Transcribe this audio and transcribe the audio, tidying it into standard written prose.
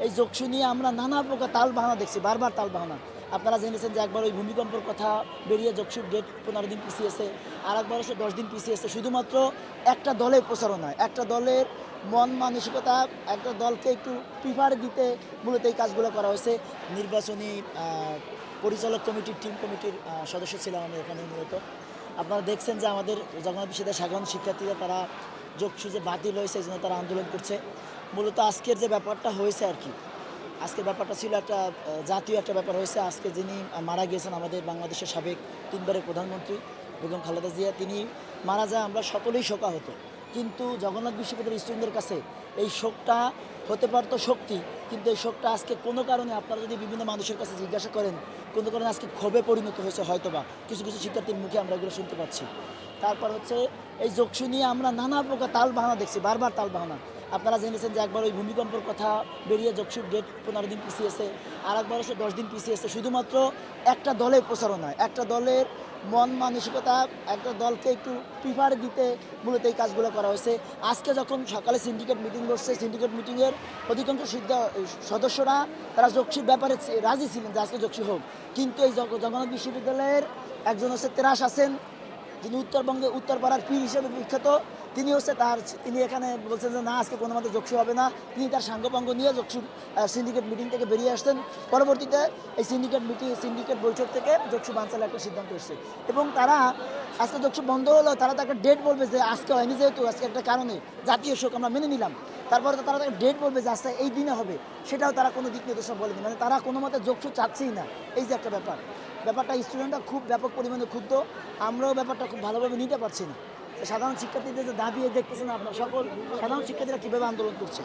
এই যোগসু নিয়ে আমরা নানা প্রকার তালবাহানা দেখছি, বারবার তালবাহানা। আপনারা জেনেছেন যে একবার ওই ভূমিকম্পের কথা বেরিয়ে যোগসুর ডেট 15 দিন পিছিয়েছে, আর একবার হচ্ছে 10 দিন পিছিয়েছে। শুধুমাত্র একটা দলের প্রচারণায়, একটা দলের মন মানসিকতা, একটা দলকে একটু প্রিফার দিতে মূলত এই কাজগুলো করা হয়েছে। নির্বাচনী পরিচালক কমিটির, টিম কমিটির সদস্য ছিলাম আমি এখানে মূলত। আপনারা দেখছেন যে আমাদের জগন্নাথ বিশ্ববিদ্যালয়ের সাধারণ শিক্ষার্থীরা তারা যোগসু যে বাতিল হয়েছে এই জন্য তারা আন্দোলন করছে। মূলত আজকের যে ব্যাপারটা হয়েছে আর কি, আজকের ব্যাপারটা ছিল একটা জাতীয় একটা ব্যাপার হয়েছে। আজকে যিনি মারা গিয়েছেন আমাদের বাংলাদেশের সাবেক 3 বারের প্রধানমন্ত্রী বেগম খালেদা জিয়া, তিনি মারা যায় আমরা সকলেই শোকাহত। কিন্তু জগন্নাথ বিশ্ববিদ্যালয়ের স্টুডেন্টদের কাছে এই শোকটা হতে পারতো শক্তি, কিন্তু এই শোকটা আজকে কোনো কারণে আপনারা যদি বিভিন্ন মানুষের কাছে জিজ্ঞাসা করেন, কোনো কারণে আজকে ক্ষোভে পরিণত হয়েছে হয়তোবা কিছু কিছু শিক্ষার্থীর মুখে আমরা এগুলো শুনতে পাচ্ছি। তারপর হচ্ছে এই যোগসু নিয়ে আমরা নানা প্রকার তালবাহানা দেখছি, বারবার তালবাহানা। আপনারা জেনেছেন যে একবার ওই ভূমিকম্পের কথা বেরিয়ে যোগসুর ডেট 15 দিন পিছিয়েছে, আর একবার হচ্ছে 10 দিন পিছিয়েছে। শুধুমাত্র একটা দলের প্রচারণায়, একটা দলের মন মানসিকতা, একটা দলকে একটু প্রিফার দিতে মূলত এই কাজগুলো করা হয়েছে। আজকে যখন সকালে সিন্ডিকেট মিটিং বসছে, সিন্ডিকেট মিটিংয়ের অধিকাংশ সদস্যরা তারা যোগসুর ব্যাপারে রাজি ছিলেন যে আজকে যোগসু হোক। কিন্তু এই জগন্নাথ বিশ্ববিদ্যালয়ের একজন হচ্ছে তেরাস আছেন, যিনি উত্তরবঙ্গে উত্তরপাড়ার পীর হিসেবে বিখ্যাত, তিনি এখানে বলছেন যে না, আজকে কোনো মতে যোগসু হবে না। তিনি তার সাঙ্গপাঙ্গ নিয়ে যোগসুর সিন্ডিকেট মিটিং থেকে বেরিয়ে আসতেন। পরবর্তীতে এই সিন্ডিকেট বৈঠক থেকে যোগসু বানচালের একটা সিদ্ধান্ত এসেছে, এবং তারা আজকে যোগসু বন্ধ হলো, তারা তো একটা ডেট বলবে যে আজকে হয়নি, যেহেতু আজকে একটা কারণে জাতীয় শোক আমরা মেনে নিলাম। তারপরে তো তারা একটা ডেট বলবে যে আজকে এই দিনে হবে, সেটাও তারা কোনো দিক নির্দেশনা বলেনি। মানে তারা কোনো মতে যোগসু চাচ্ছেই না। এই যে একটা ব্যাপারটা স্টুডেন্টরা খুব ব্যাপক পরিমাণে ক্ষুব্ধ। আমরাও ব্যাপারটা খুব ভালোভাবে নিতে পারছি না। সাধারণ শিক্ষার্থীদের যে দাবি দেখতেছেন আপনার, সকল সাধারণ শিক্ষার্থীরা কীভাবে আন্দোলন করছে।